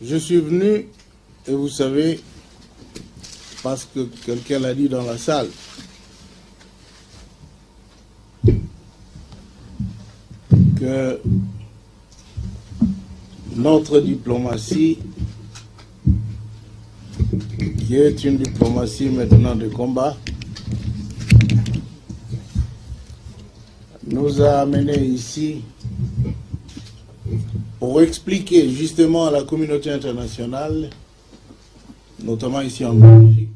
Je suis venu, et vous savez, parce que quelqu'un l'a dit dans la salle, que notre diplomatie, qui est une diplomatie maintenant de combat, nous a amenés ici pour expliquer justement à la communauté internationale, notamment ici en Belgique,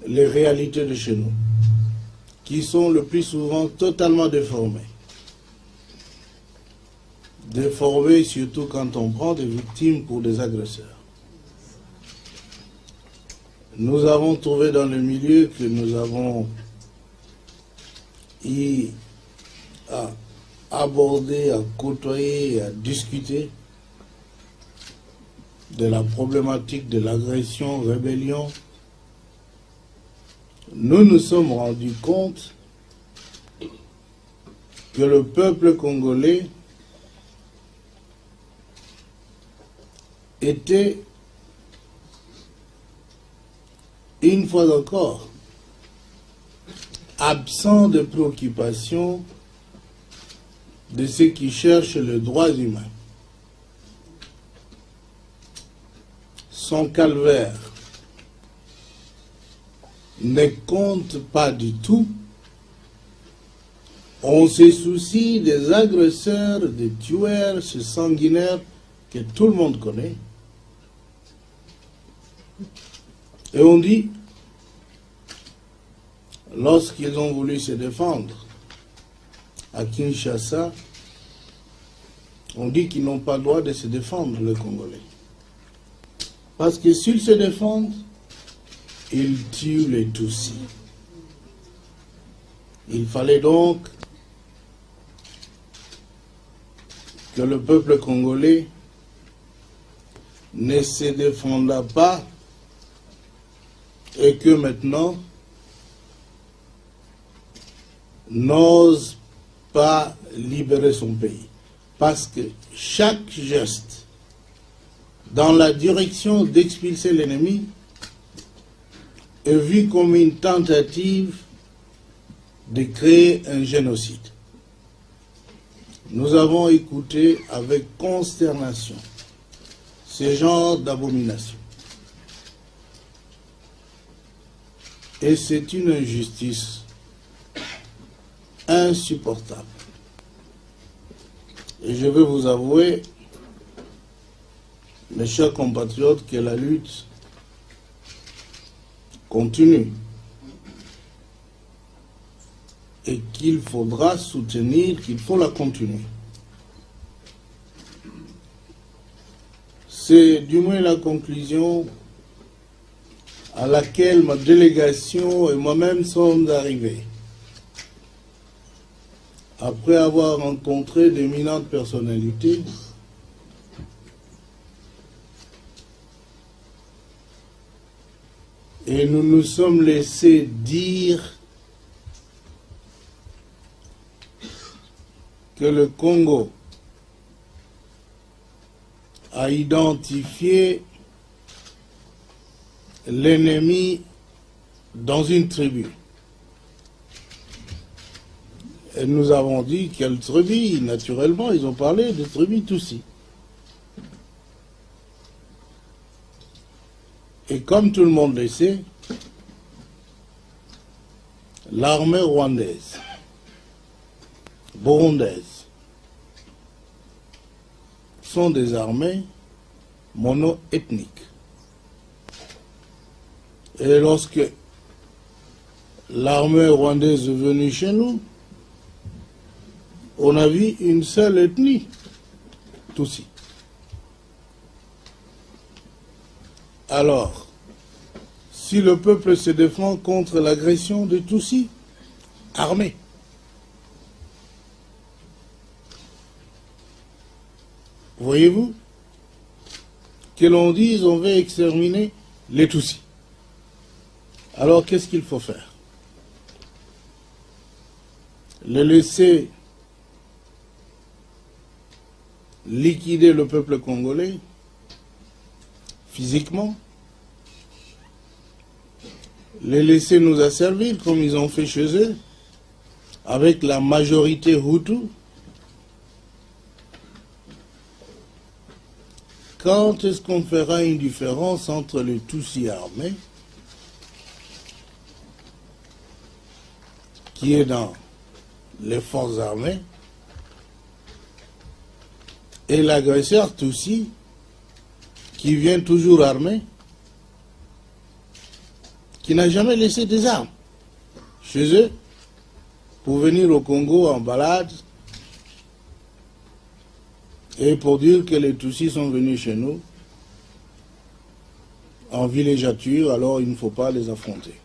les réalités de chez nous, qui sont le plus souvent totalement déformées. Déformées surtout quand on prend des victimes pour des agresseurs. Nous avons trouvé dans le milieu que nous avons eu à aborder, à côtoyer, à discuter de la problématique de l'agression, rébellion. Nous nous sommes rendus compte que le peuple congolais était, une fois encore, absent de préoccupation de ceux qui cherchent le droit humain. Son calvaire ne compte pas du tout. On se soucie des agresseurs, des tueurs, ces sanguinaires que tout le monde connaît. Et on dit, lorsqu'ils ont voulu se défendre à Kinshasa, on dit qu'ils n'ont pas le droit de se défendre, les Congolais. Parce que s'ils se défendent, ils tuent les Tutsis. Il fallait donc que le peuple congolais ne se défendât pas et que maintenant n'ose pas libérer son pays. Parce que chaque geste dans la direction d'expulser l'ennemi est vu comme une tentative de créer un génocide. Nous avons écouté avec consternation ce genre d'abomination. Et c'est une injustice insupportable. Et je veux vous avouer, mes chers compatriotes, que la lutte continue et qu'il faudra soutenir, qu'il faut la continuer. C'est du moins la conclusion à laquelle ma délégation et moi-même sommes arrivés. Après avoir rencontré d'éminentes personnalités, et nous nous sommes laissés dire que le Congo a identifié l'ennemi dans une tribu. Et nous avons dit quelle tribu, naturellement, ils ont parlé de tribu Tutsi. Et comme tout le monde le sait, l'armée rwandaise, burundaise, sont des armées mono-ethniques. Et lorsque l'armée rwandaise est venue chez nous, on a vu une seule ethnie, Tutsi. Alors, si le peuple se défend contre l'agression de Tutsi, armé, voyez-vous, que l'on dise on veut exterminer les Tutsis. Alors qu'est-ce qu'il faut faire? Les laisser liquider le peuple congolais physiquement, les laisser nous asservir comme ils ont fait chez eux, avec la majorité Hutu. Quand est-ce qu'on fera une différence entre les Tutsis armés, qui est dans les forces armées, et l'agresseur Tutsi, qui vient toujours armé, qui n'a jamais laissé des armes chez eux, pour venir au Congo en balade, et pour dire que les Tutsis sont venus chez nous en villégiature, alors il ne faut pas les affronter.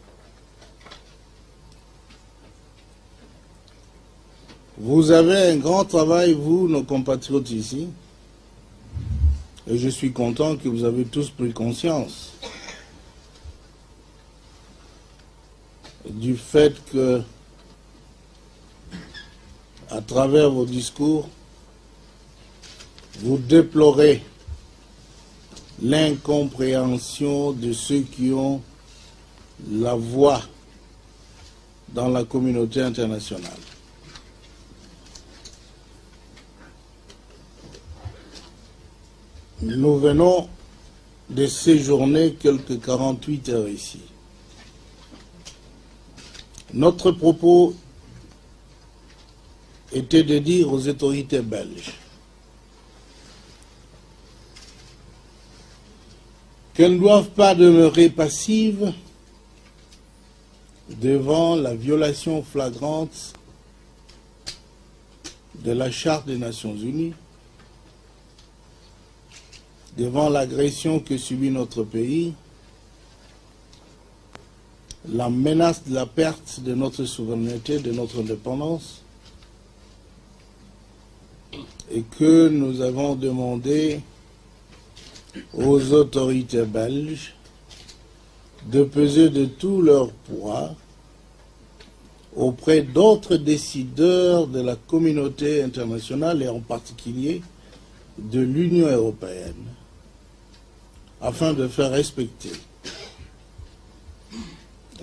Vous avez un grand travail, vous, nos compatriotes ici, et je suis content que vous avez tous pris conscience du fait que, à travers vos discours, vous déplorez l'incompréhension de ceux qui ont la voix dans la communauté internationale. Nous venons de séjourner quelques 48 heures ici. Notre propos était de dire aux autorités belges qu'elles ne doivent pas demeurer passives devant la violation flagrante de la Charte des Nations Unies, devant l'agression que subit notre pays, la menace de la perte de notre souveraineté, de notre indépendance, et que nous avons demandé aux autorités belges de peser de tout leur poids auprès d'autres décideurs de la communauté internationale et en particulier de l'Union européenne afin de faire respecter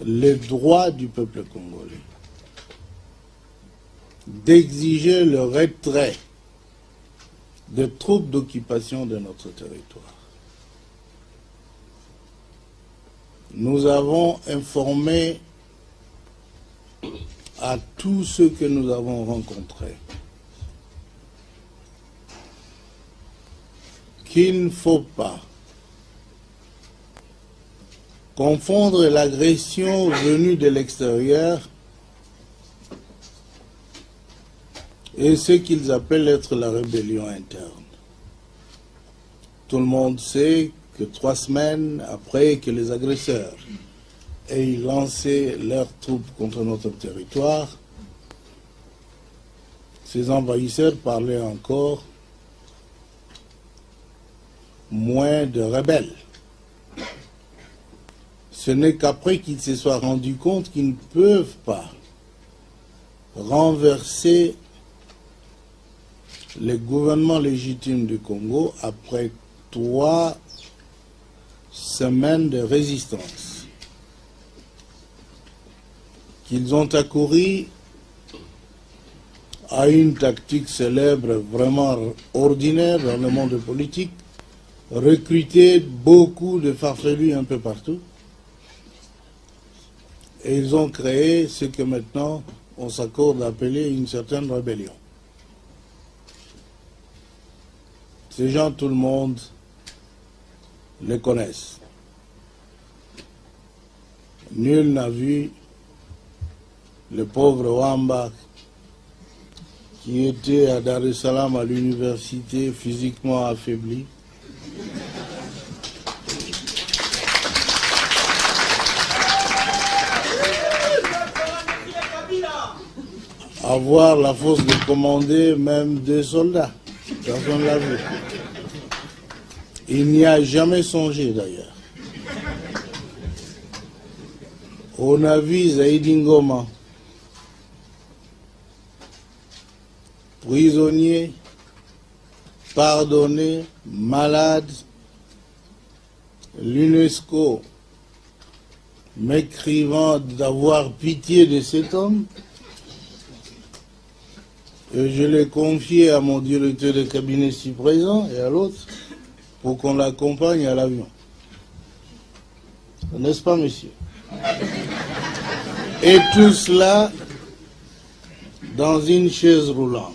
les droits du peuple congolais, d'exiger le retrait des troupes d'occupation de notre territoire. Nous avons informé à tous ceux que nous avons rencontrés qu'il ne faut pas confondre l'agression venue de l'extérieur et ce qu'ils appellent être la rébellion interne. Tout le monde sait que 3 semaines après que les agresseurs aient lancé leurs troupes contre notre territoire, ces envahisseurs parlaient encore moins de rebelles. Ce n'est qu'après qu'ils se soient rendus compte qu'ils ne peuvent pas renverser le gouvernement légitime du Congo après 3 semaines de résistance, qu'ils ont accouru à une tactique célèbre, vraiment ordinaire dans le monde politique, recruter beaucoup de farfelus un peu partout, et ils ont créé ce que maintenant on s'accorde à appeler une certaine rébellion. Ces gens, tout le monde les connaissent. Nul n'a vu le pauvre Wamba qui était à Dar es Salaam à l'université physiquement affaibli, avoir la force de commander même 2 soldats. Personne ne l'a vu. Il n'y a jamais songé d'ailleurs. On a vu Zaïdi Ngoma, prisonnier pardonné, malade, l'UNESCO m'écrivant d'avoir pitié de cet homme, et je l'ai confié à mon directeur de cabinet ici présent et à l'autre pour qu'on l'accompagne à l'avion. N'est-ce pas, monsieur? Et tout cela dans une chaise roulante.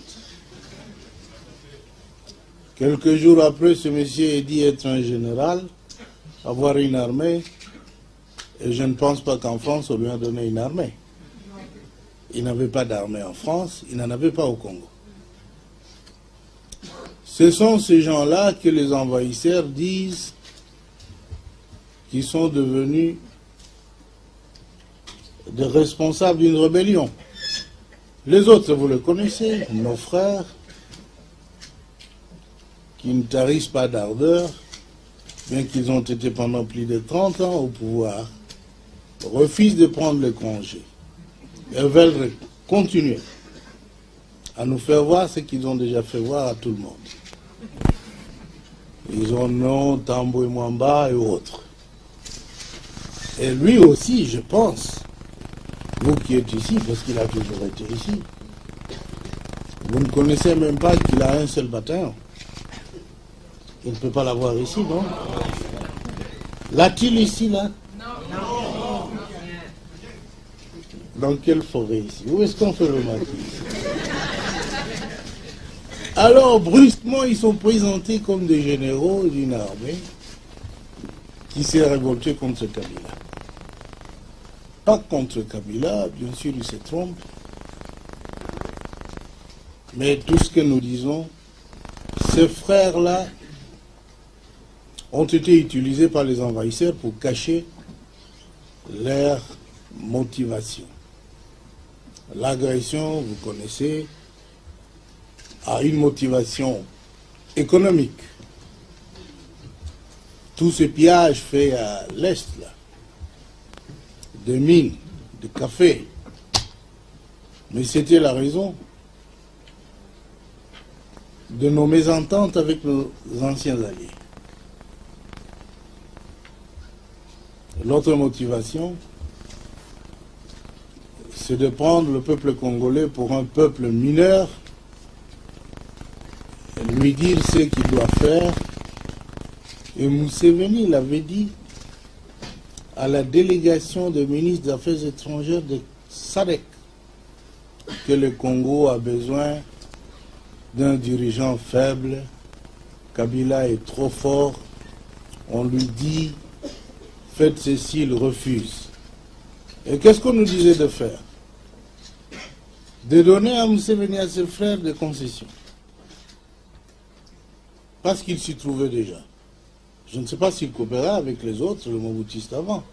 Quelques jours après, ce monsieur est dit être un général, avoir une armée, et je ne pense pas qu'en France, on lui a donné une armée. Il n'avait pas d'armée en France, il n'en avait pas au Congo. Ce sont ces gens-là que les envahisseurs disent qu'ils sont devenus des responsables d'une rébellion. Les autres, vous les connaissez, nos frères, qui ne tarissent pas d'ardeur, bien qu'ils ont été pendant plus de 30 ans au pouvoir, refusent de prendre le congé. Ils veulent continuer à nous faire voir ce qu'ils ont déjà fait voir à tout le monde. Ils ont nom, Tambo et Mwamba et autres. Et lui aussi, je pense, vous qui êtes ici, parce qu'il a toujours été ici, vous ne connaissez même pas qu'il a un seul bataillon. Il ne peut pas l'avoir ici, non? L'a-t-il ici, là? Non. Dans quelle forêt ici? Où est-ce qu'on fait le maquis? Alors, brusquement, ils sont présentés comme des généraux d'une armée qui s'est révoltée contre Kabila. Pas contre Kabila, bien sûr, il se trompe. Mais tout ce que nous disons, ces frères-là ont été utilisés par les envahisseurs pour cacher leur motivation. L'agression, vous connaissez, a une motivation économique. Tout ce pillage fait à l'Est, là, de mines, de café, mais c'était la raison de nos mésententes avec nos anciens alliés. L'autre motivation, c'est de prendre le peuple congolais pour un peuple mineur, et lui dire ce qu'il doit faire. Et Museveni l'avait dit à la délégation des ministres des Affaires étrangères de SADC que le Congo a besoin d'un dirigeant faible. Kabila est trop fort. On lui dit faites ceci, il refuse. Et qu'est-ce qu'on nous disait de faire? De donner à Museveni, à ses frères, des concessions. Parce qu'il s'y trouvait déjà. Je ne sais pas s'ils coopéraient avec les autres, le Mobutistes avant.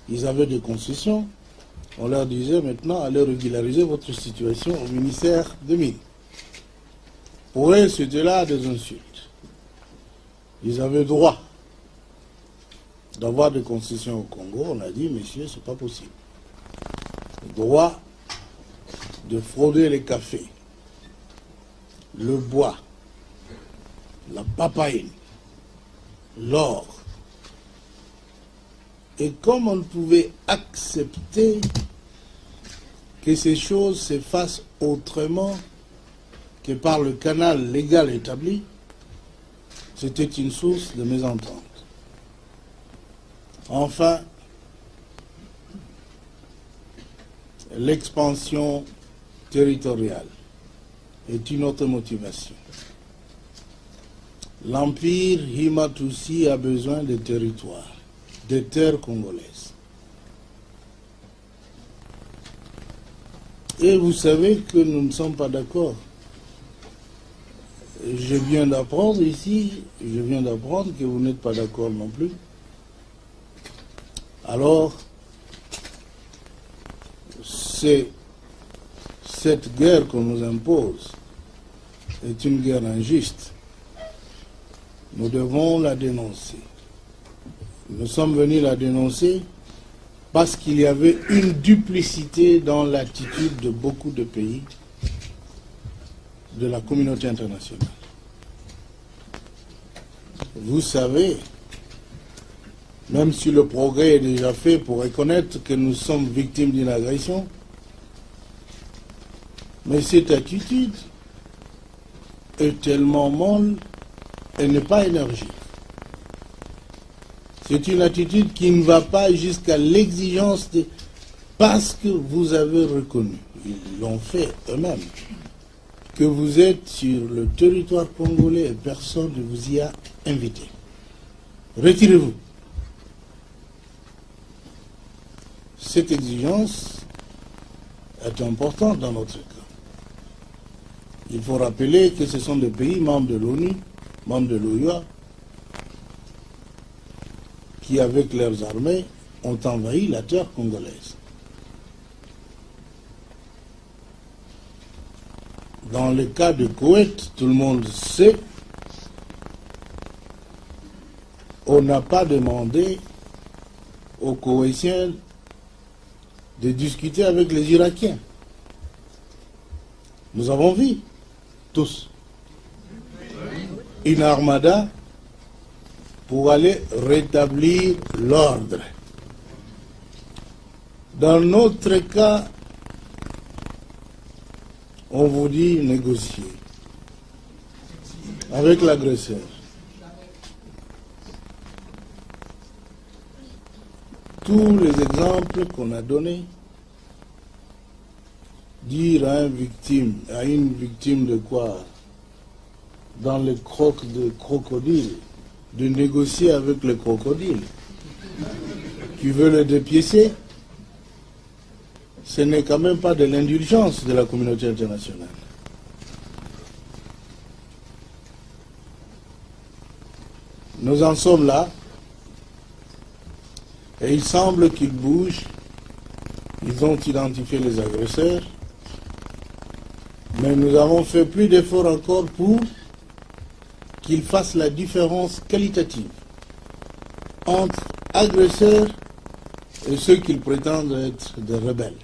Ils avaient des concessions. On leur disait maintenant, allez régulariser votre situation au ministère des Mines. Pour eux, c'était là des insultes. Ils avaient droit d'avoir des concessions au Congo. On a dit, messieurs, c'est pas possible. Droit de frauder les cafés, le bois, la papaye, l'or. Et comme on ne pouvait accepter que ces choses se fassent autrement que par le canal légal établi, c'était une source de mésentente. Enfin, l'expansion territoriale est une autre motivation. L'empire Himatusi a besoin de territoires, de terres congolaises. Et vous savez que nous ne sommes pas d'accord. Je viens d'apprendre ici, que vous n'êtes pas d'accord non plus. Alors, c'est cette guerre qu'on nous impose est une guerre injuste. Nous devons la dénoncer. Nous sommes venus la dénoncer parce qu'il y avait une duplicité dans l'attitude de beaucoup de pays de la communauté internationale. vous savez, même si le progrès est déjà fait pour reconnaître que nous sommes victimes d'une agression, mais cette attitude est tellement molle, elle n'est pas énergique. C'est une attitude qui ne va pas jusqu'à l'exigence de... Parce que vous avez reconnu, ils l'ont fait eux-mêmes, que vous êtes sur le territoire congolais et personne ne vous y a invité. Retirez-vous. Cette exigence est importante dans notre cas. Il faut rappeler que ce sont des pays membres de l'ONU, membres de l'OUA, qui, avec leurs armées, ont envahi la terre congolaise. Dans le cas de Koweït, tout le monde sait, on n'a pas demandé aux Koweïtiens de discuter avec les Irakiens. Nous avons vu, tous, une armada pour aller rétablir l'ordre. Dans notre cas, on vous dit négocier avec l'agresseur. Tous les exemples qu'on a donnés, dire à une victime de quoi, dans le croc de crocodile, de négocier avec le crocodile qui veut le dépiécer, ce n'est quand même pas de l'indulgence de la communauté internationale. Nous en sommes là, et il semble qu'ils bougent. Ils ont identifié les agresseurs, mais nous avons fait plus d'efforts encore pour qu'ils fassent la différence qualitative entre agresseurs et ceux qu'ils prétendent être des rebelles.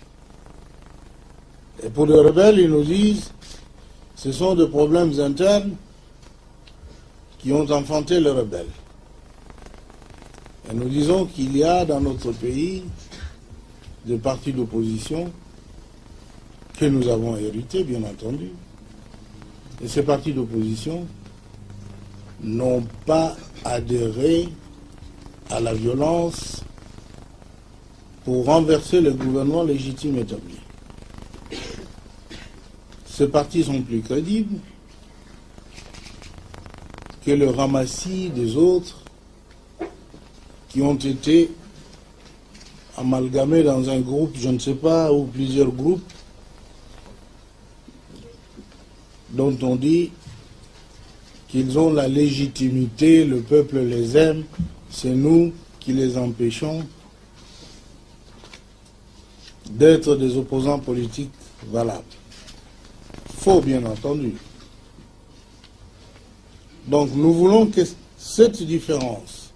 Et pour les rebelles, ils nous disent que ce sont des problèmes internes qui ont enfanté les rebelles. Et nous disons qu'il y a dans notre pays des partis d'opposition que nous avons hérités, bien entendu. Et ces partis d'opposition n'ont pas adhéré à la violence pour renverser le gouvernement légitime établi. Ces partis sont plus crédibles que le ramassis des autres qui ont été amalgamés dans un groupe, je ne sais pas, ou plusieurs groupes, dont on dit qu'ils ont la légitimité, le peuple les aime, c'est nous qui les empêchons d'être des opposants politiques valables. Faux, bien entendu. Donc nous voulons que cette différence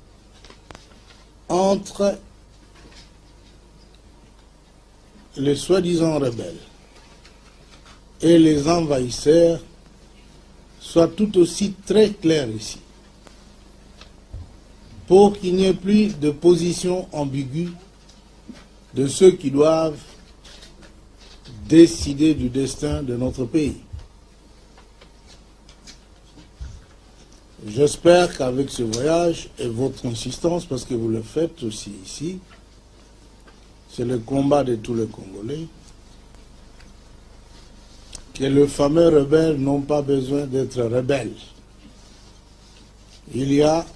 entre les soi-disant rebelles et les envahisseurs soit tout aussi très claire ici, pour qu'il n'y ait plus de position ambiguë de ceux qui doivent décider du destin de notre pays. J'espère qu'avec ce voyage et votre insistance, parce que vous le faites aussi ici, c'est le combat de tous les Congolais, que les fameux rebelles n'ont pas besoin d'être rebelles. Il y a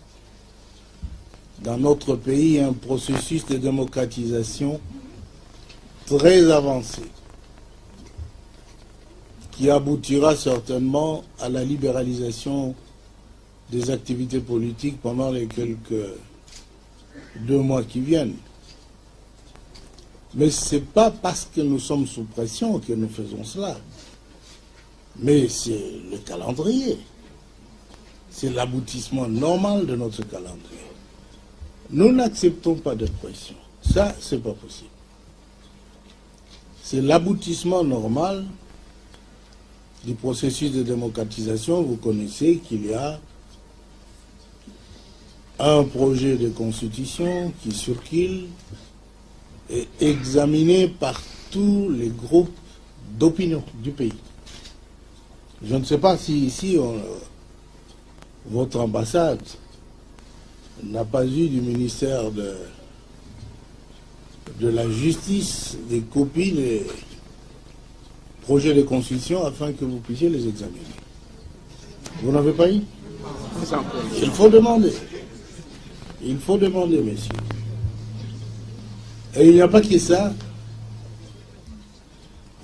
dans notre pays un processus de démocratisation très avancé qui aboutira certainement à la libéralisation des activités politiques pendant les quelques 2 mois qui viennent. Mais ce n'est pas parce que nous sommes sous pression que nous faisons cela. Mais c'est le calendrier. C'est l'aboutissement normal de notre calendrier. Nous n'acceptons pas de pression. Ça, c'est pas possible. C'est l'aboutissement normal du processus de démocratisation. Vous connaissez qu'il y a un projet de constitution qui circule et examiné par tous les groupes d'opinion du pays. Je ne sais pas si ici, votre ambassade n'a pas eu du ministère de la Justice des copies des projets de constitution afin que vous puissiez les examiner. Vous n'avez pas eu? Il faut demander. Il faut demander, messieurs. Et il n'y a pas que ça.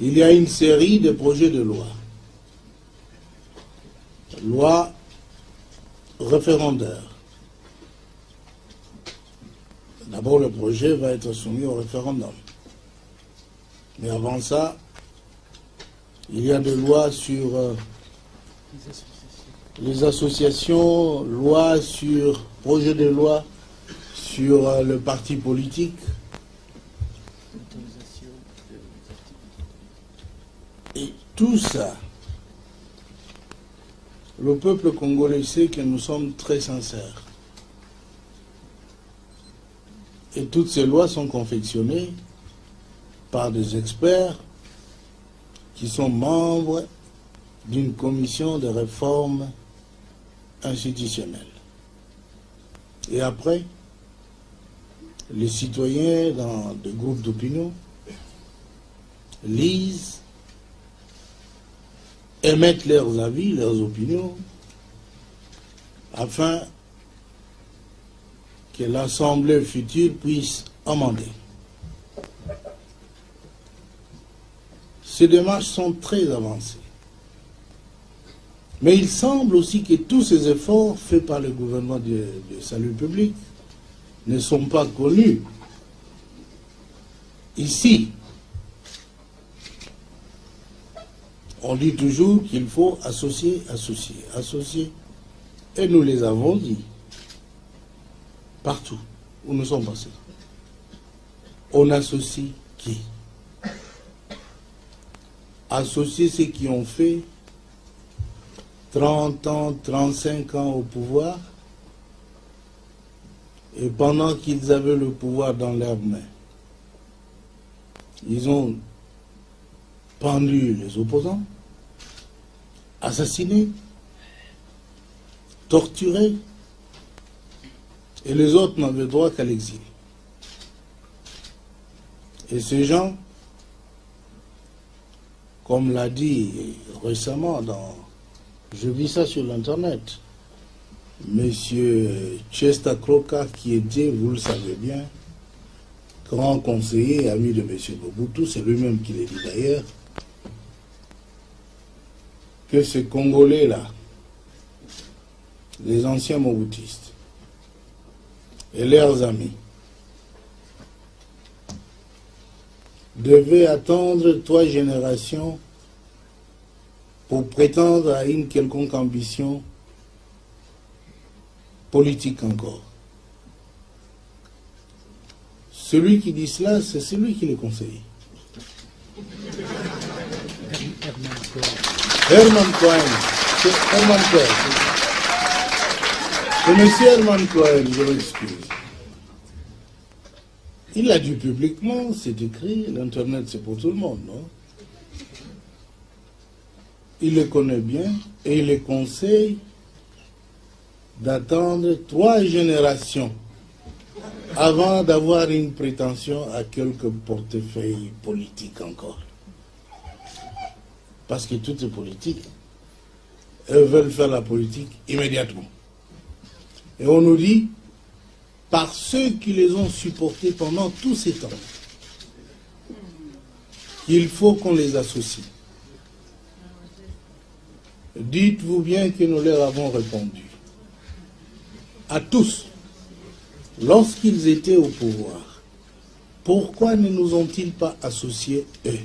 Il y a une série de projets de loi. Loi référendaire. D'abord, le projet va être soumis au référendum. Mais avant ça, il y a des lois sur les associations, loi sur, projet de loi sur le parti politique. Et tout ça, le peuple congolais sait que nous sommes très sincères. Et toutes ces lois sont confectionnées par des experts qui sont membres d'une commission de réforme institutionnelle. Et après, les citoyens dans des groupes d'opinion lisent, émettent leurs avis, leurs opinions, afin que l'Assemblée future puisse amender. Ces démarches sont très avancées. Mais il semble aussi que tous ces efforts faits par le gouvernement de salut public ne sont pas connus ici. On dit toujours qu'il faut associer, associer, associer. Et nous les avons dit. Partout où nous sommes passés. On associe qui? Associer ceux qui ont fait 30 ans, 35 ans au pouvoir, et pendant qu'ils avaient le pouvoir dans leurs mains, ils ont pendu les opposants, assassiné, torturé, et les autres n'avaient droit qu'à l'exil. Et ces gens, comme l'a dit récemment je vis ça sur l'internet, Monsieur Chester Kroka, qui était, vous le savez bien, grand conseiller, ami de Monsieur Mobutu, c'est lui-même qui l'a dit d'ailleurs, que ces Congolais-là, les anciens Mobutistes, et leurs amis, devaient attendre 3 générations pour prétendre à une quelconque ambition politique encore. Celui qui dit cela, c'est celui qui les conseille. Herman Cohen. C'est Herman Cohen. C'est monsieur Herman Cohen, je m'excuse. Il l'a dit publiquement, c'est écrit, l'Internet c'est pour tout le monde, non? Il les connaît bien et il les conseille d'attendre 3 générations avant d'avoir une prétention à quelques portefeuilles politiques encore. Parce que tout est politique. Eux veulent faire la politique immédiatement. Et on nous dit, par ceux qui les ont supportés pendant tous ces temps, qu'il faut qu'on les associe. Dites-vous bien que nous leur avons répondu. À tous, lorsqu'ils étaient au pouvoir, pourquoi ne nous ont-ils pas associés, eux?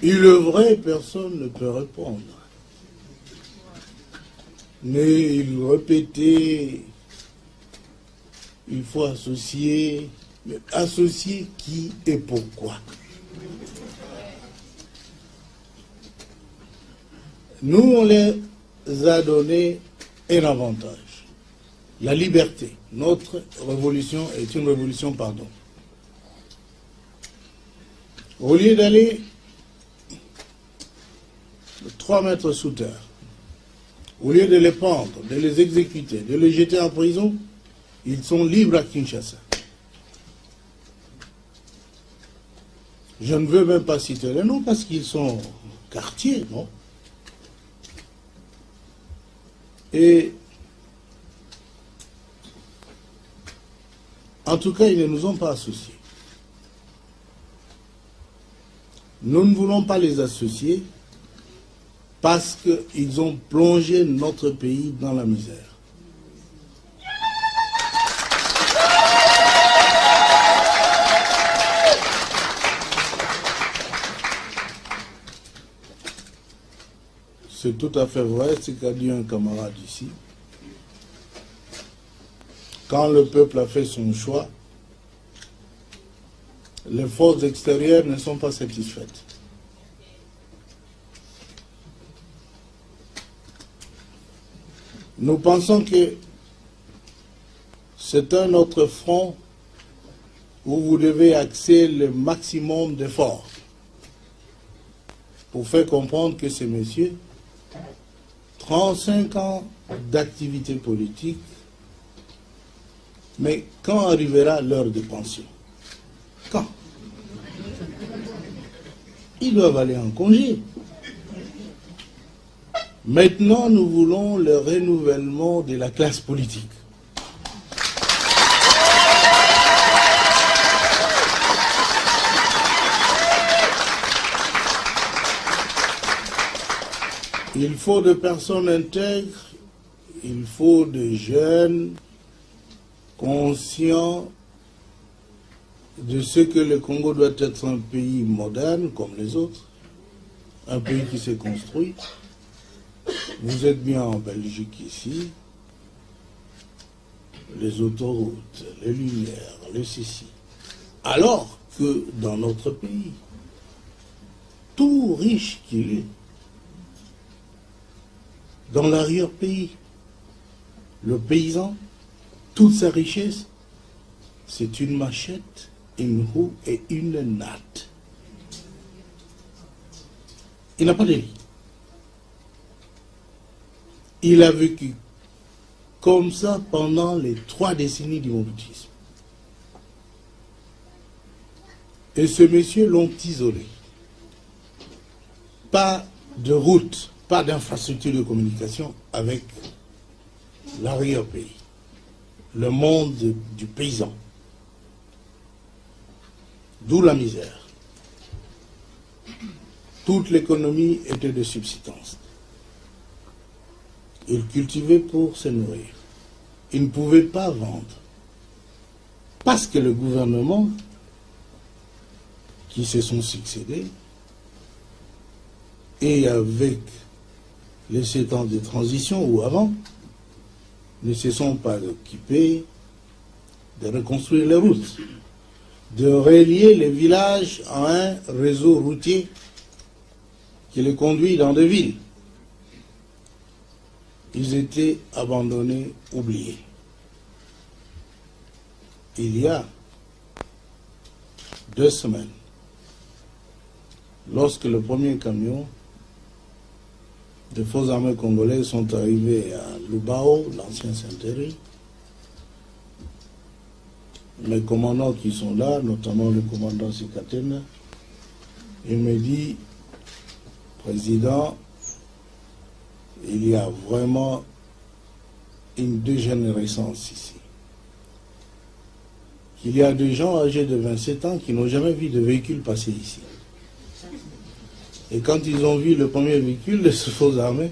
Il est vrai, personne ne peut répondre. Mais il répétait, il faut associer Mais associer qui et pourquoi? Nous, on les a donné un avantage. La liberté. Notre révolution est une révolution, pardon. Au lieu d'aller 3 mètres sous terre, au lieu de les prendre, de les exécuter, de les jeter en prison, ils sont libres à Kinshasa. Je ne veux même pas citer les noms parce qu'ils sont quartiers, non? Et en tout cas, ils ne nous ont pas associés. Nous ne voulons pas les associer parce qu'ils ont plongé notre pays dans la misère. C'est tout à fait vrai ce qu'a dit un camarade ici. Quand le peuple a fait son choix, les forces extérieures ne sont pas satisfaites. Nous pensons que c'est un autre front où vous devez axer le maximum d'efforts pour faire comprendre que ces messieurs, 35 ans d'activité politique, mais quand arrivera l'heure de pension? Quand? Ils doivent aller en congé. Maintenant, nous voulons le renouvellement de la classe politique. Il faut des personnes intègres, il faut des jeunes conscients de ce que le Congo doit être un pays moderne comme les autres, un pays qui s'est construit. Vous êtes bien en Belgique ici, les autoroutes, les lumières, les ceci. Alors que dans notre pays, tout riche qu'il est, dans l'arrière-pays, le paysan, toute sa richesse, c'est une machette, une roue et une natte. Il n'a pas de lit. Il a vécu comme ça pendant les 3 décennies du moutisme. Et ces messieurs l'ont isolé. Pas de route, pas d'infrastructure de communication avec l'arrière-pays, le monde du paysan. D'où la misère. Toute l'économie était de subsistance. Ils cultivaient pour se nourrir. Ils ne pouvaient pas vendre. Parce que le gouvernement, qui se sont succédés, et avec les 7 ans de transition ou avant, ne se sont pas occupés de reconstruire les routes, de relier les villages à un réseau routier qui les conduit dans des villes. Ils étaient abandonnés, oubliés. Il y a 2 semaines, lorsque le premier camion de forces armées congolaises sont arrivés à Lubao, l'ancien Saint-Thierry, les commandants qui sont là, notamment le commandant Sikatena, il me dit, Président, il y a vraiment une dégénérescence ici. Il y a des gens âgés de 27 ans qui n'ont jamais vu de véhicule passer ici. Et quand ils ont vu le premier véhicule de ces forces armées,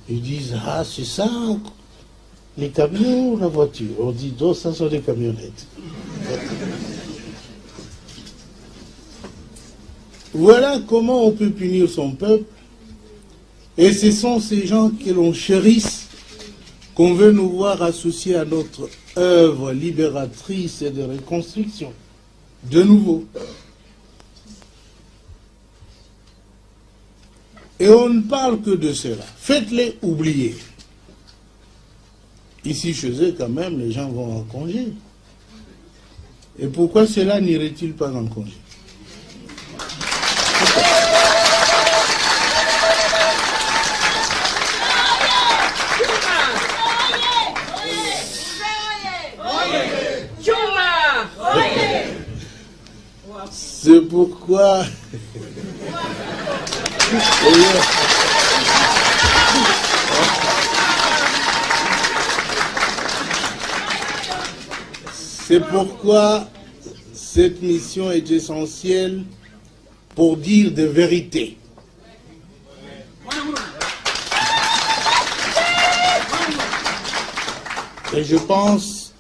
ils disent, ah, c'est ça, les camions ou la voiture? On dit, non, ça sont des camionnettes. Voilà comment on peut punir son peuple. Et ce sont ces gens que l'on chérisse, qu'on veut nous voir associés à notre œuvre libératrice et de reconstruction. de nouveau. Et on ne parle que de cela. Faites-les oublier. Ici, chez eux, quand même, les gens vont en congé. Et pourquoi cela n'irait-il pas en congé? C'est pourquoi... C'est pourquoi cette mission est essentielle pour dire des vérités. Et je pense,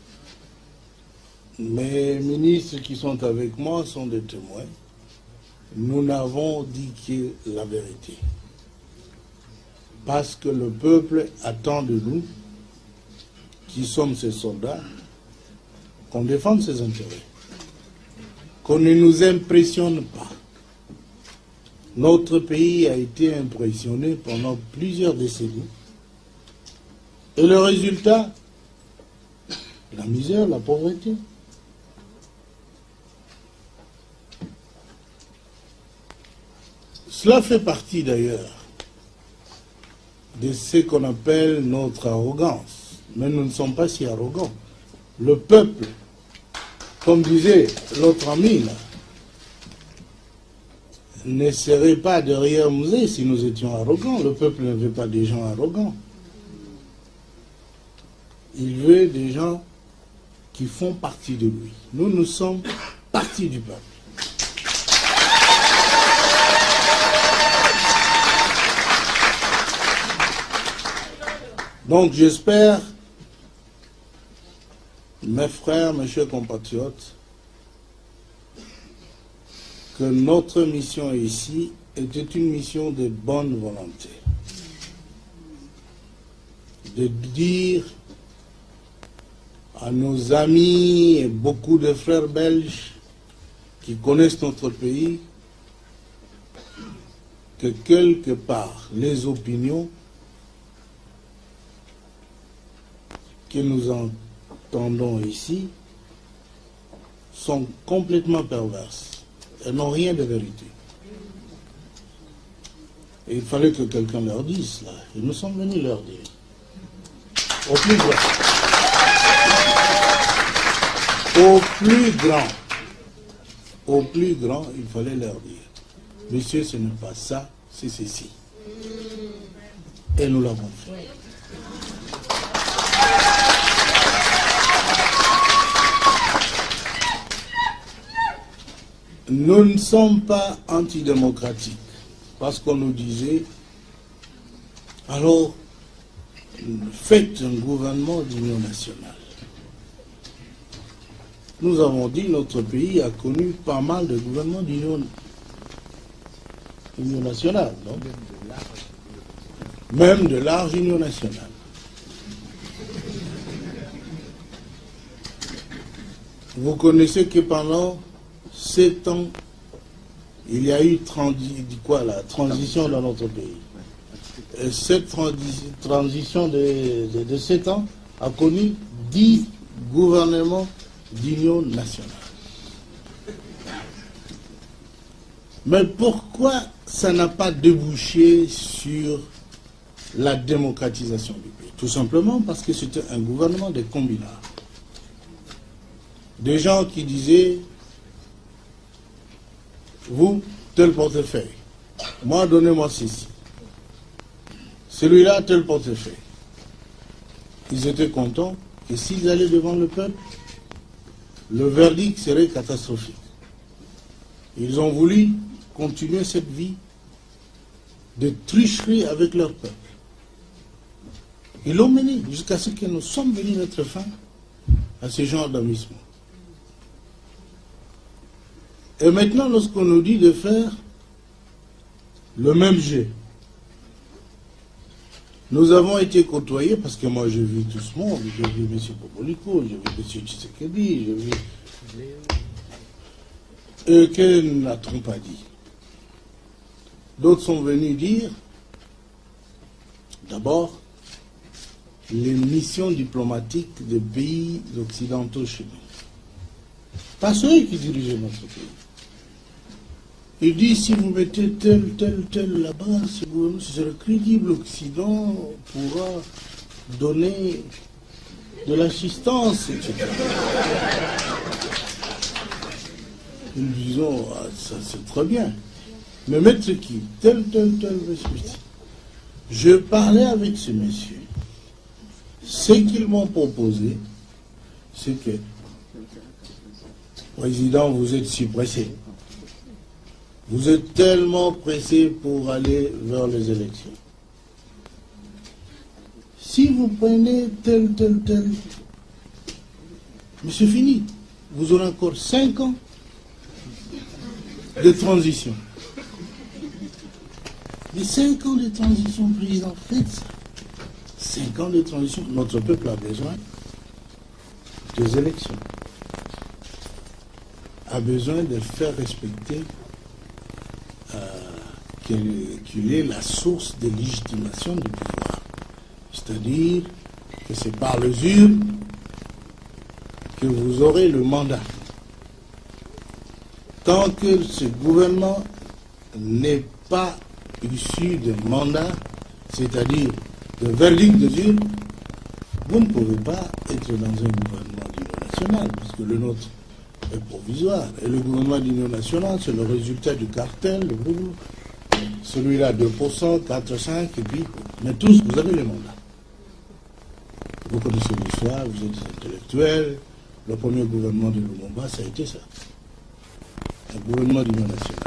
mes ministres qui sont avec moi sont des témoins, nous n'avons dit que la vérité. Parce que le peuple attend de nous, qui sommes ses soldats, qu'on défende ses intérêts, qu'on ne nous impressionne pas. Notre pays a été impressionné pendant plusieurs décennies. Et le résultat, la misère, la pauvreté. Cela fait partie d'ailleurs de ce qu'on appelle notre arrogance. Mais nous ne sommes pas si arrogants. Le peuple, comme disait l'autre ami, là, ne serait pas derrière nous si nous étions arrogants. Le peuple ne veut pas des gens arrogants. Il veut des gens qui font partie de lui. Nous, nous sommes partie du peuple. Donc j'espère, mes frères, mes chers compatriotes, que notre mission ici était une mission de bonne volonté. De dire à nos amis et beaucoup de frères belges qui connaissent notre pays que quelque part les opinions que nous entendons ici sont complètement perverses. Elles n'ont rien de vérité. Et il fallait que quelqu'un leur dise cela. Et nous sommes venus leur dire. Au plus grand. Au plus grand. Au plus grand, il fallait leur dire. Monsieur, ce n'est pas ça, c'est ceci. Et nous l'avons fait. Nous ne sommes pas antidémocratiques, parce qu'on nous disait, alors, faites un gouvernement d'union nationale. Nous avons dit, notre pays a connu pas mal de gouvernements d'union nationale, non? Même de large union nationale. Vous connaissez que pendant 7 ans, il y a eu transition dans notre pays. Et cette transition de 7 ans a connu 10 gouvernements d'union nationale. Mais pourquoi ça n'a pas débouché sur la démocratisation du pays? Tout simplement parce que c'était un gouvernement de combinards. Des gens qui disaient, vous, tel portefeuille. Moi, donnez-moi ceci. Celui-là, tel portefeuille. Ils étaient contents que s'ils allaient devant le peuple, le verdict serait catastrophique. Ils ont voulu continuer cette vie de tricherie avec leur peuple. Ils l'ont mené jusqu'à ce que nous sommes venus mettre fin à ce genre d'amusement. Et maintenant, lorsqu'on nous dit de faire le même jeu, nous avons été côtoyés, parce que moi j'ai vu tout ce monde, j'ai vu M. Popoliko, j'ai vu M. Tshisekedi, j'ai vu Que n'a-t-on pas dit? D'autres sont venus dire, d'abord, les missions diplomatiques des pays occidentaux chez nous. Pas ceux qui dirigent notre pays. Il dit, si vous mettez tel là-bas, si ce serait crédible, l'Occident pourra donner de l'assistance, etc. Nous disons, ah, ça c'est très bien. Mais mettre qui? Tel, monsieur. Je parlais avec ce monsieur. Ce qu'ils m'ont proposé, c'est que, Président, vous êtes si pressé. Vous êtes tellement pressé pour aller vers les élections. Si vous prenez tel, mais c'est fini. Vous aurez encore 5 ans de transition. Mais 5 ans de transition, président, faites ça. 5 ans de transition, notre peuple a besoin des élections. A besoin de faire respecter qu'il est la source de légitimation du pouvoir. C'est-à-dire que c'est par les urnes que vous aurez le mandat. Tant que ce gouvernement n'est pas issu de mandat, c'est-à-dire de verdict des urnes, vous ne pouvez pas être dans un gouvernement d'union nationale, parce que le nôtre est provisoire. Et le gouvernement d'union nationale, c'est le résultat du cartel, le groupe. Celui-là, 2%, 4, 5, et puis, mais tous, vous avez les mandats. Vous connaissez l'histoire, vous êtes intellectuels. Le premier gouvernement de Lumumba, ça a été ça. Un gouvernement d'union nationale.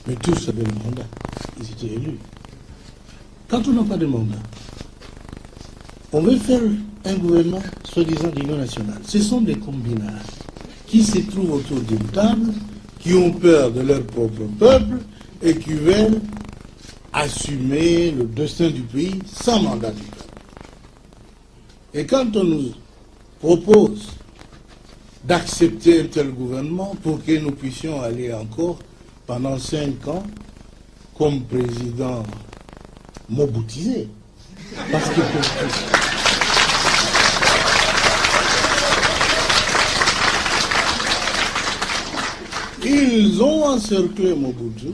Mais tous avaient le mandat. Ils étaient élus. Quand on n'a pas de mandat, on veut faire un gouvernement soi-disant d'union nationale. Ce sont des combinards qui se trouvent autour d'une table, qui ont peur de leur propre peuple et qui veulent assumer le destin du pays sans mandat du peuple. Et quand on nous propose d'accepter un tel gouvernement pour que nous puissions aller encore pendant 5 ans comme président moboutisé, parce que ils ont encerclé Mobutu,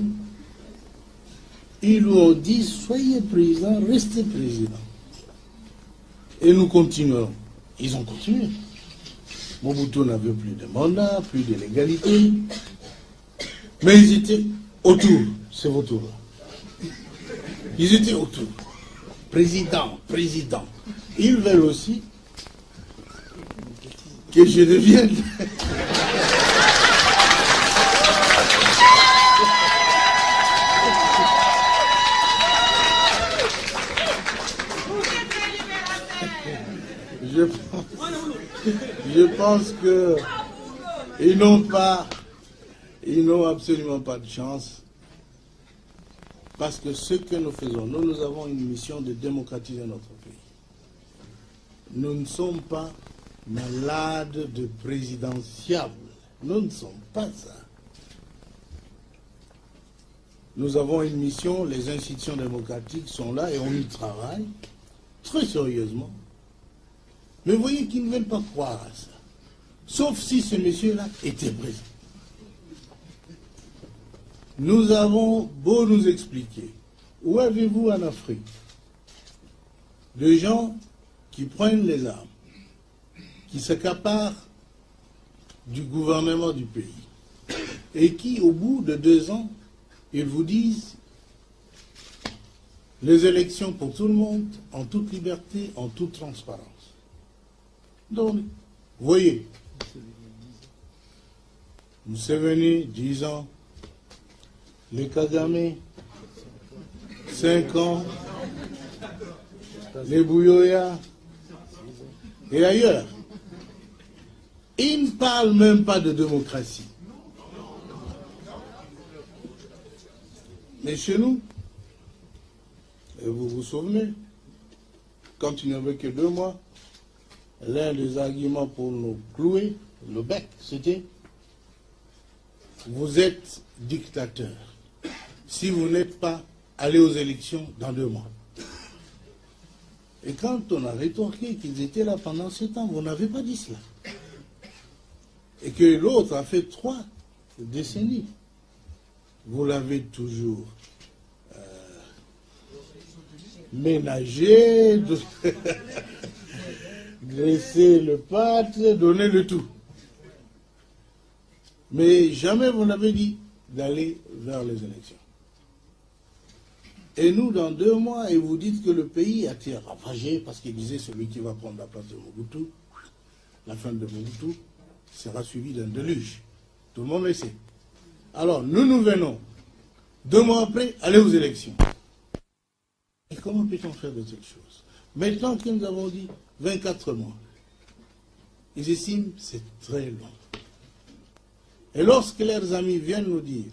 ils lui ont dit soyez président, restez président. Et nous continuerons. Ils ont continué. Mobutu n'avait plus de mandat, plus de légalité. Mais ils étaient autour, c'est votre tour-là. Ils étaient autour. Président. Ils veulent aussi que je devienne... Je pense qu'ils n'ont absolument pas de chance, parce que ce que nous faisons, nous avons une mission de démocratiser notre pays. Nous ne sommes pas malades de présidentiables. Nous ne sommes pas ça. Nous avons une mission, les institutions démocratiques sont là et on y travaille très sérieusement. Mais vous voyez qu'ils ne veulent pas croire à ça. Sauf si ce monsieur-là était présent. Nous avons beau nous expliquer. Où avez-vous en Afrique des gens qui prennent les armes, qui s'accaparent du gouvernement du pays, et qui, au bout de 2 ans, ils vous disent les élections pour tout le monde, en toute liberté, en toute transparence. Donc, vous voyez, Museveni, 10 ans, les Kagame, 5 ans, les Bouyoya, et ailleurs. Ils ne parlent même pas de démocratie. Mais chez nous, et vous vous souvenez, quand il n'y avait que 2 mois, l'un des arguments pour nous clouer le bec, c'était vous êtes dictateur. Si vous n'êtes pas allé aux élections dans 2 mois. Et quand on a rétorqué qu'ils étaient là pendant 7 ans, vous n'avez pas dit cela. Et que l'autre a fait 3 décennies. Vous l'avez toujours ménagé, graissé le pâte, donné le tout. Mais jamais vous n'avez dit d'aller vers les élections. Et nous, dans 2 mois, et vous dites que le pays a été ravagé, parce qu'il disait celui qui va prendre la place de Mobutu, la fin de Mobutu, sera suivi d'un déluge. Tout le monde le sait. Alors, nous venons, 2 mois après, aller aux élections. Et comment peut-on faire de telles choses? Maintenant que nous avons dit 24 mois, ils estiment que c'est très long. Et lorsque leurs amis viennent nous dire,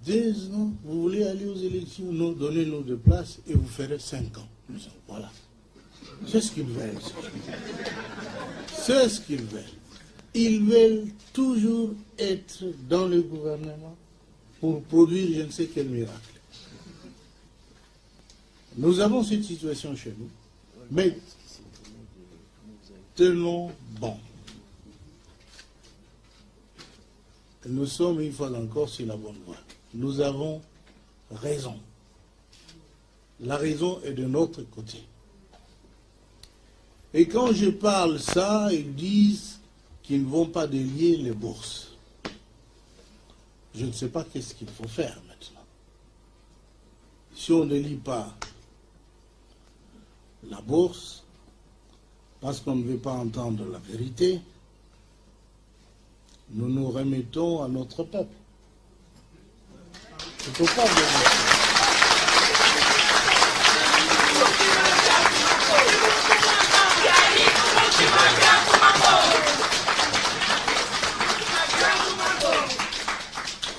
2 ans, vous voulez aller aux élections? Non, donnez-nous de place et vous ferez 5 ans. Nous disons, voilà. C'est ce qu'ils veulent. C'est ce qu'ils veulent. Ils veulent toujours être dans le gouvernement pour produire je ne sais quel miracle. Nous avons cette situation chez nous, mais tenons bon. Nous sommes une fois encore sur la bonne voie. Nous avons raison. La raison est de notre côté. Et quand je parle ça, ils disent qu'ils ne vont pas délier les bourses. Je ne sais pas qu'est-ce qu'il faut faire maintenant. Si on ne délie pas la bourse, parce qu'on ne veut pas entendre la vérité, nous nous remettons à notre peuple. Il ne faut pas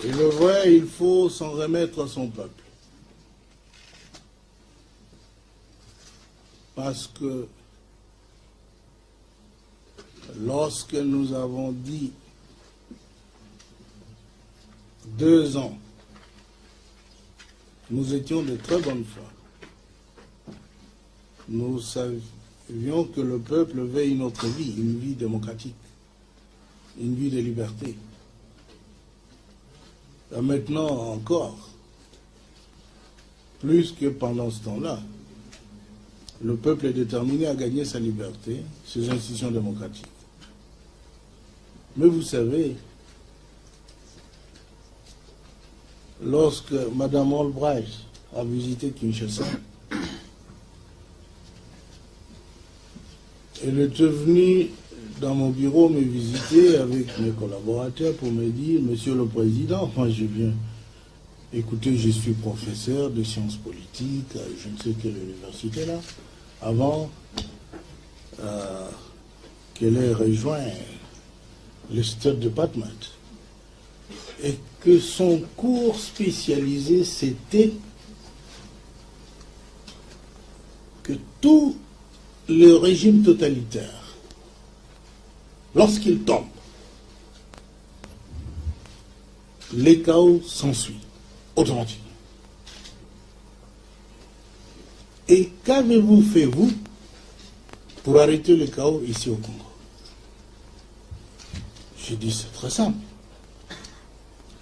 Et le vrai, il faut s'en remettre à son peuple. Parce que lorsque nous avons dit 2 ans, nous étions de très bonne foi. Nous savions que le peuple veut une autre vie, une vie démocratique, une vie de liberté. Et maintenant encore, plus que pendant ce temps-là, le peuple est déterminé à gagner sa liberté, ses institutions démocratiques. Mais vous savez, lorsque Mme Albright a visité Kinshasa, elle était venue dans mon bureau me visiter avec mes collaborateurs pour me dire, Monsieur le Président, moi je viens, écoutez, je suis professeur de sciences politiques à je ne sais quelle université là, avant qu'elle ait rejoint le State Department. Et que son cours spécialisé, c'était que tout le régime totalitaire, lorsqu'il tombe, les chaos s'ensuivent automatiquement. Et qu'avez-vous fait, vous, pour arrêter le chaos ici au Congo? J'ai dit, c'est très simple.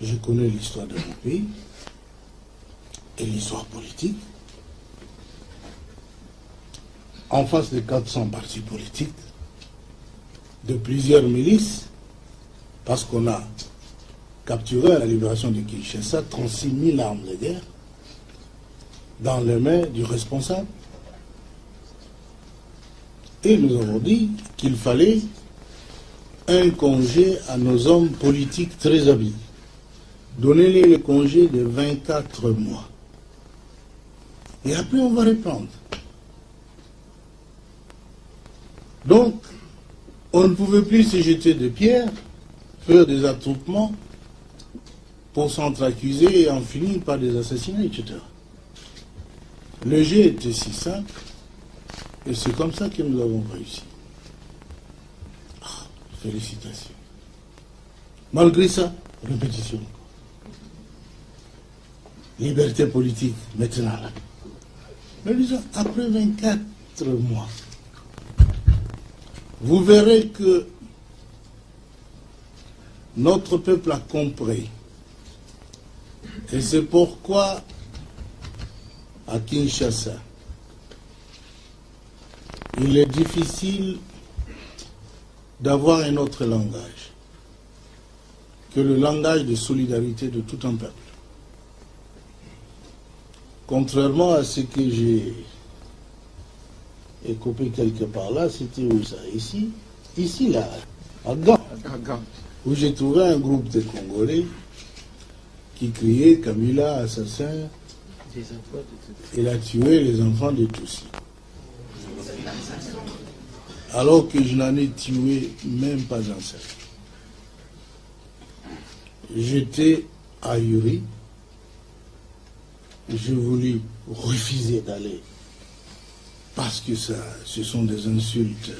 Je connais l'histoire de mon pays et l'histoire politique. En face de 400 partis politiques, de plusieurs milices, parce qu'on a capturé à la libération de Kinshasa 36 000 armes de guerre dans les mains du responsable. Et nous avons dit qu'il fallait un congé à nos hommes politiques très habiles. Donnez-les le congé de 24 mois. Et après, on va reprendre. Donc, on ne pouvait plus se jeter de pierres, faire des attroupements pour s'entre-accuser et en finir par des assassinats, etc. Le jeu était si simple, et c'est comme ça que nous avons réussi. Ah, félicitations. Malgré ça, Répétition. Liberté politique, maintenant là. Mais disons, après 24 mois, vous verrez que notre peuple a compris. Et c'est pourquoi, à Kinshasa, il est difficile d'avoir un autre langage que le langage de solidarité de tout un peuple. Contrairement à ce que j'ai écopé quelque part là, c'était où ça? Ici là, à Gand, où j'ai trouvé un groupe de Congolais qui criait Kabila assassin, il a tué les enfants de Tutsis. Alors que je n'en ai tué même pas un seul. J'étais ahuri. Je voulais refuser d'aller parce que ce sont des insultes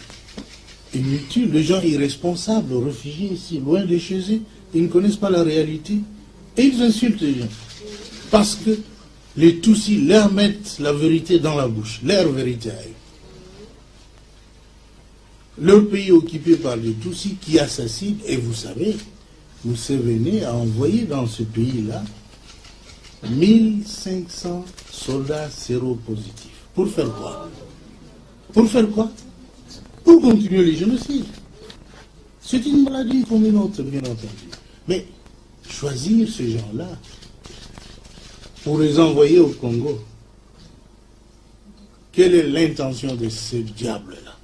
inutiles. Les gens irresponsables, réfugiés ici, loin de chez eux, ils ne connaissent pas la réalité et ils insultent les gens parce que les Tutsis leur mettent la vérité dans la bouche, leur vérité à eux. Le pays occupé par les Tutsis qui assassinent, et vous savez, Museveni a envoyé dans ce pays-là 1500 soldats séropositifs. Pour faire quoi? Pour faire quoi? Pour continuer les génocides. C'est une maladie comme une autre, bien entendu. Mais choisir ces gens-là pour les envoyer au Congo, quelle est l'intention de ce diable-là?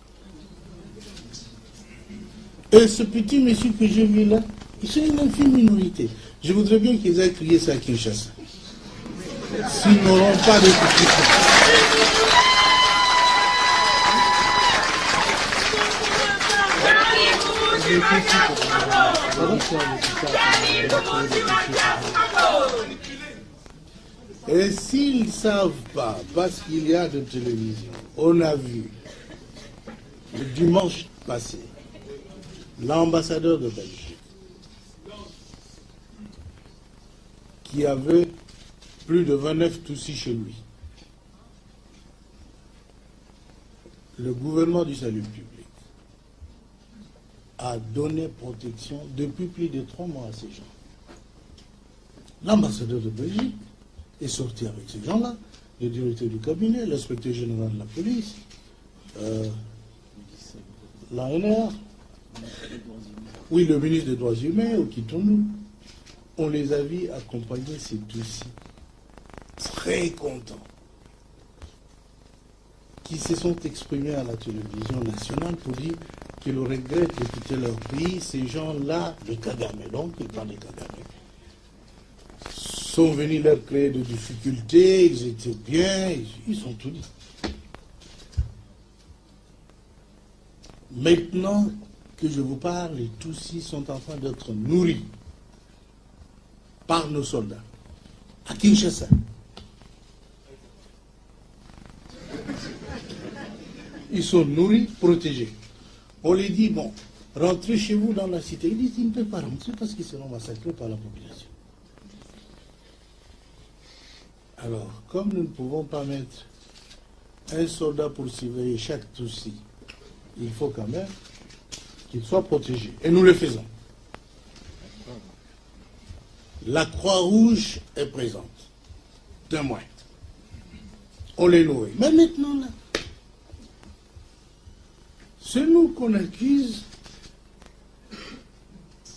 Et ce petit monsieur que j'ai vu là, c'est une infime minorité. Je voudrais bien qu'ils aient crié ça à Kinshasa. S'ils n'auront pas de Et s'ils ne savent pas, parce qu'il y a de télévision, on a vu le dimanche passé l'ambassadeur de Belgique qui avait plus de 29 Tutsis chez lui. Le gouvernement du salut public a donné protection depuis plus de 3 mois à ces gens. L'ambassadeur de Belgique est sorti avec ces gens-là, le directeur du cabinet, l'inspecteur général de la police, l'ANR, oui, le ministre des Droits humains, au Kitonu. On les a vus accompagner ces Tutsis, très contents, qui se sont exprimés à la télévision nationale pour dire qu'ils regrettent de quitter leur pays. Ces gens-là, les Kagame, donc, ils parlent des Kagame, sont venus leur créer des difficultés, ils étaient bien, ils ont tout dit. Maintenant que je vous parle, les Tutsis sont en train d'être nourris par nos soldats à Kinshasa. Ils sont nourris, protégés. On les dit, bon, rentrez chez vous dans la cité. Ils disent, ils ne peuvent pas rentrer parce qu'ils seront massacrés par la population. Alors, comme nous ne pouvons pas mettre un soldat pour surveiller chaque Tutsi, il faut quand même qu'il soit protégé. Et nous le faisons. La Croix-Rouge est présente. Témoin. On les nourrit. Mais maintenant, là, c'est nous qu'on accuse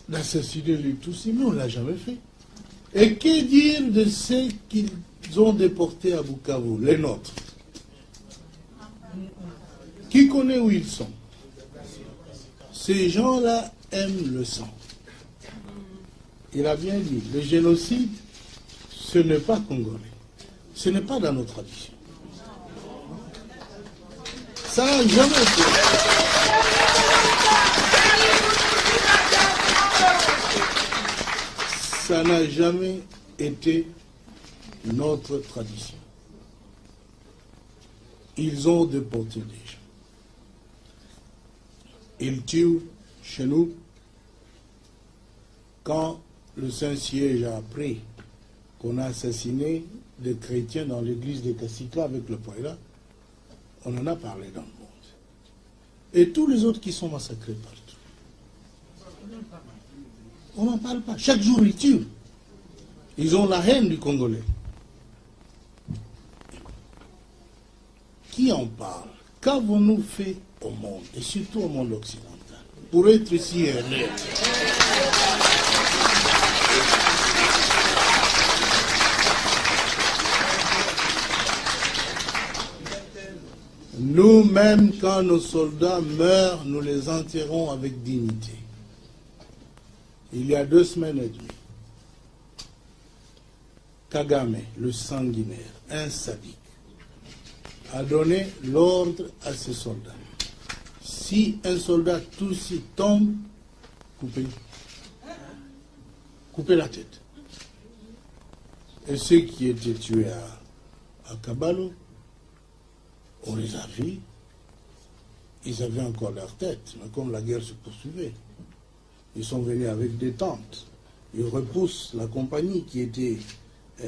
d'assassiner les Tutsis, mais on ne l'a jamais fait. Et que dire de ceux qu'ils ont déportés à Bukavu, les nôtres? Qui connaît où ils sont? Ces gens-là aiment le sang. Il a bien dit, le génocide, ce n'est pas congolais. Ce n'est pas dans nos traditions. Ça n'a jamais été. Ça n'a jamais été notre tradition. Ils ont déporté des gens. Ils tuent chez nous quand le Saint-Siège a appris qu'on a assassiné des chrétiens dans l'église de Kassika avec le poids-là, on en a parlé dans le monde. Et tous les autres qui sont massacrés partout. On n'en parle pas. Chaque jour, ils tuent. Ils ont la haine du Congolais. Qui en parle? Qu'avons-nous fait au monde, et surtout au monde occidental, pour être ici aînés? Nous-mêmes, quand nos soldats meurent, nous les enterrons avec dignité. Il y a 2 semaines et demie, Kagame, le sanguinaire, un sadique, a donné l'ordre à ses soldats. Si un soldat Tutsi tombe, coupez la tête. Et ceux qui étaient tués à Kabalo, on les a vus, ils avaient encore leur tête, mais comme la guerre se poursuivait, ils sont venus avec des tentes. Ils repoussent la compagnie qui était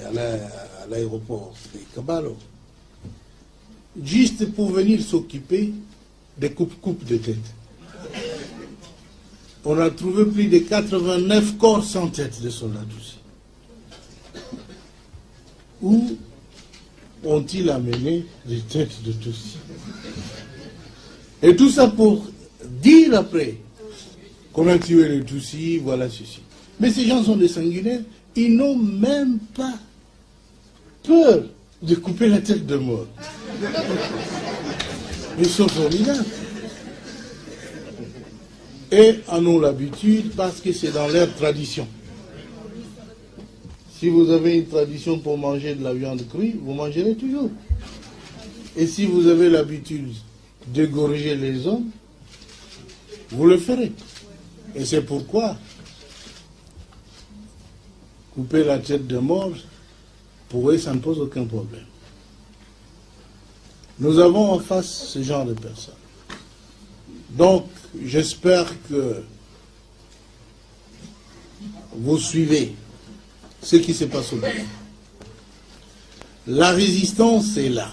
à l'aéroport de Kabalo, juste pour venir s'occuper des coupes de tête. On a trouvé plus de 89 corps sans tête de soldats aussi. Où ont-ils amené les têtes de tous? Et tout ça pour dire après qu'on a tué les Tutsis, voilà ceci. Mais ces gens sont des sanguinaires, ils n'ont même pas peur de couper la tête de mort. Ils sont formidables. Et en ont l'habitude parce que c'est dans leur tradition. Si vous avez une tradition pour manger de la viande crue, vous mangerez toujours. Et si vous avez l'habitude d'égorger les hommes, vous le ferez. Et c'est pourquoi couper la tête de mort, pour eux, ça ne pose aucun problème. Nous avons en face ce genre de personnes. Donc, j'espère que vous suivez ce qui se passe au Bénin. La résistance est là.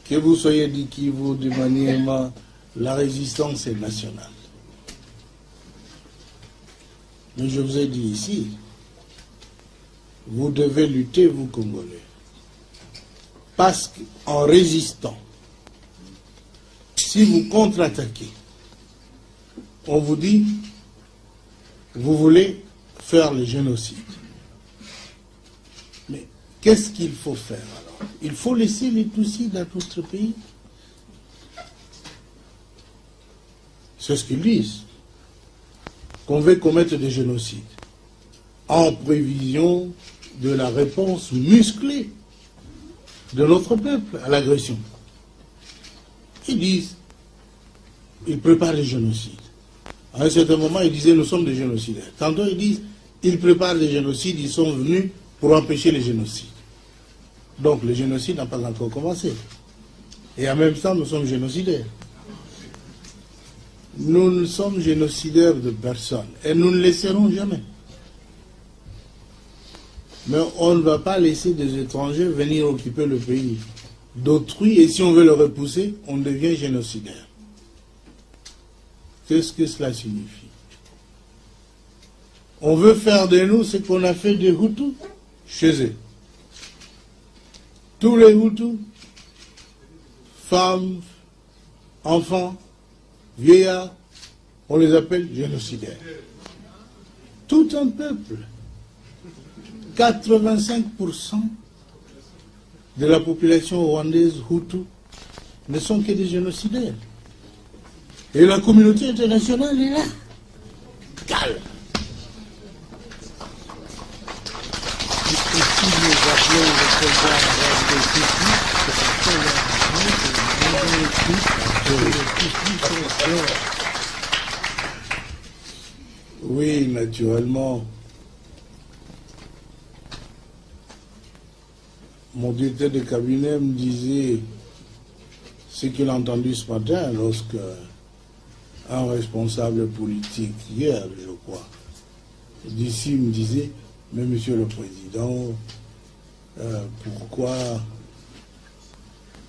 Que vous soyez dit qui vous, de manière, la résistance est nationale. Mais je vous ai dit ici, vous devez lutter, vous Congolais. Parce qu'en résistant, si vous contre-attaquez, on vous dit, vous voulez faire le génocide. Mais qu'est-ce qu'il faut faire alors? Il faut laisser les Tutsis dans notre pays. C'est ce qu'ils disent. Qu'on veut commettre des génocides en prévision de la réponse musclée de notre peuple à l'agression. Ils disent, ils préparent les génocides. À un certain moment, ils disaient, nous sommes des génocidaires. Tantôt, ils disent, ils préparent des génocides, ils sont venus pour empêcher les génocides. Donc, le génocide n'a pas encore commencé. Et en même temps, nous sommes génocidaires. Nous ne sommes génocidaires de personne. Et nous ne laisserons jamais. Mais on ne va pas laisser des étrangers venir occuper le pays d'autrui. Et si on veut le repousser, on devient génocidaire. Qu'est-ce que cela signifie? On veut faire de nous ce qu'on a fait des Hutus chez eux. Tous les Hutus, femmes, enfants, vieillards, on les appelle génocidaires. Tout un peuple, 85% de la population rwandaise Hutu ne sont que des génocidaires. Et la communauté internationale est là. Calme. Et si nous appelons les soldats oui, naturellement. Mon directeur de cabinet me disait ce qu'il a entendu ce matin lorsque un responsable politique hier, je crois, d'ici me disait, mais Monsieur le Président, pourquoi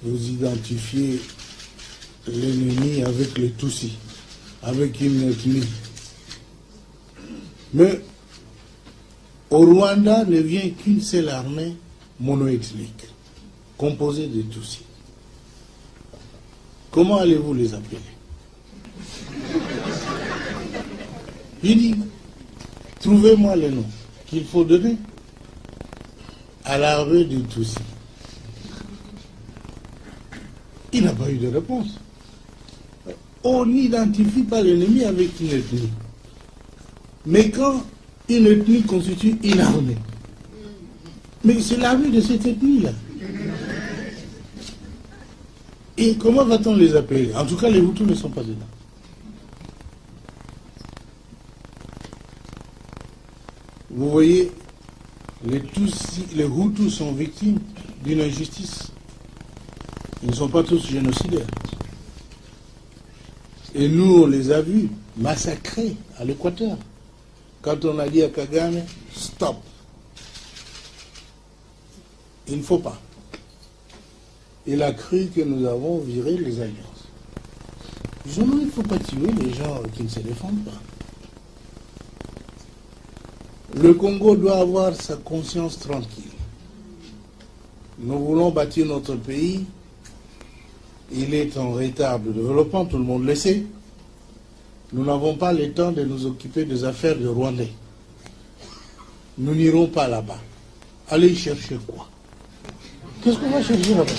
vous identifiez l'ennemi avec les Tutsis, avec une ethnie? Mais au Rwanda ne vient qu'une seule armée monoethnique, composée de Tutsis. Comment allez-vous les appeler? Il dit, trouvez-moi les noms qu'il faut donner à l'armée des Tutsis. Il n'a pas eu de réponse. On n'identifie pas l'ennemi avec une ethnie. Mais quand une ethnie constitue une armée, mais c'est l'armée de cette ethnie-là. Et comment va-t-on les appeler? En tout cas, les Hutus ne sont pas dedans. Vous voyez, les Hutus sont victimes d'une injustice. Ils ne sont pas tous génocidaires. Et nous, on les a vus massacrés à l'Équateur. Quand on a dit à Kagame, stop. Il ne faut pas. Il a cru que nous avons viré les alliances. Je dis, il ne faut pas tuer les gens qui ne se défendent pas. Le Congo doit avoir sa conscience tranquille. Nous voulons bâtir notre pays. Il est en retard de développement, tout le monde le sait. Nous n'avons pas le temps de nous occuper des affaires de Rwandais. Nous n'irons pas là-bas. Allez chercher quoi? Qu'est-ce qu'on va chercher là-bas?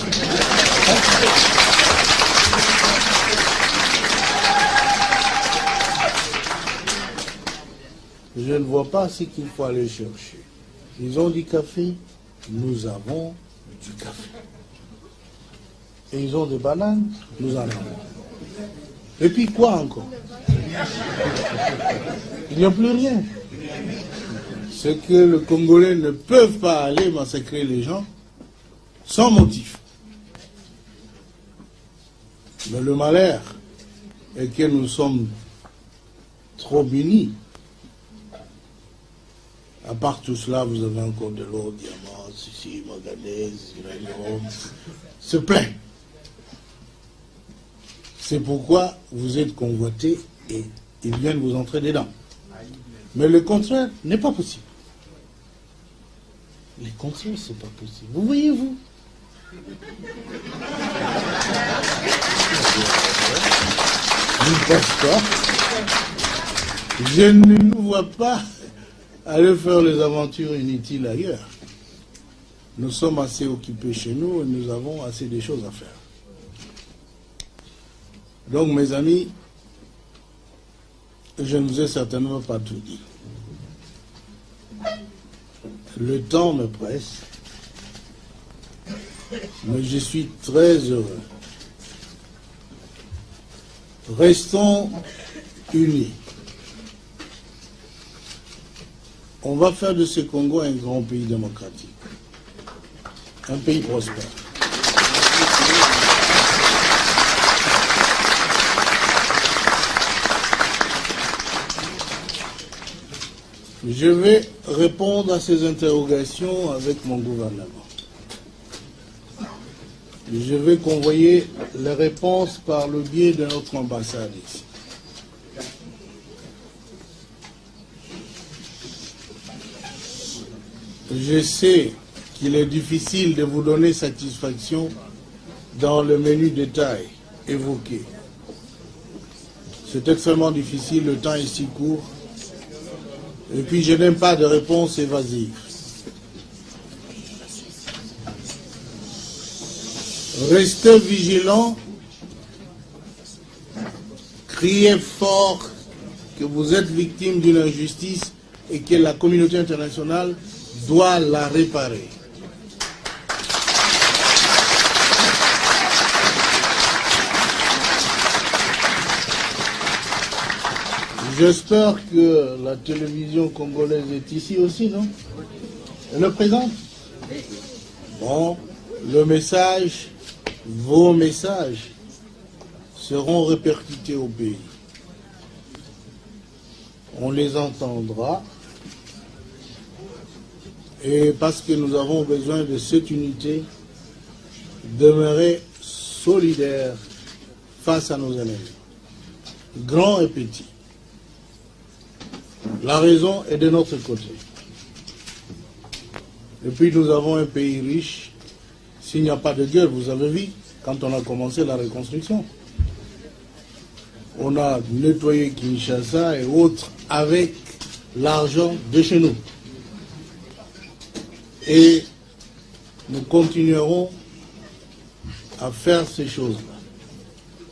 Je ne vois pas ce qu'il faut aller chercher. Ils ont du café, nous avons du café. Et ils ont des bananes, nous en avons. Et puis quoi encore? Il n'y a plus rien. C'est que les Congolais ne peuvent pas aller massacrer les gens sans motif. Mais le malheur est que nous sommes trop unis. À part tout cela, vous avez encore de l'or, diamant, ceci, manganèse, uranium. C'est plein. C'est pourquoi vous êtes convoités et ils viennent vous entrer dedans. Mais le contraire n'est pas possible. Le contraire, c'est pas possible. Vous voyez, vous? Je ne pense pas. Je ne nous vois pas aller faire les aventures inutiles ailleurs. Nous sommes assez occupés chez nous et nous avons assez de choses à faire. Donc, mes amis, je ne vous ai certainement pas tout dit. Le temps me presse, mais je suis très heureux. Restons unis. On va faire de ce Congo un grand pays démocratique, un pays prospère. Je vais répondre à ces interrogations avec mon gouvernement. Je vais convoyer les réponses par le biais de notre ambassade ici. Je sais qu'il est difficile de vous donner satisfaction dans le menu détail évoqué. C'est extrêmement difficile, le temps est si court. Et puis je n'aime pas de réponse évasive. Restez vigilants, criez fort que vous êtes victime d'une injustice et que la communauté internationale doit la réparer. J'espère que la télévision congolaise est ici aussi, non? Elle le présente? Bon, le message, vos messages seront répercutés au pays. on les entendra. Et parce que nous avons besoin de cette unité, demeurer solidaires face à nos ennemis, grands et petits. La raison est de notre côté. Et puis nous avons un pays riche. S'il n'y a pas de guerre, vous avez vu, quand on a commencé la reconstruction, on a nettoyé Kinshasa et autres avec l'argent de chez nous. Et nous continuerons à faire ces choses-là.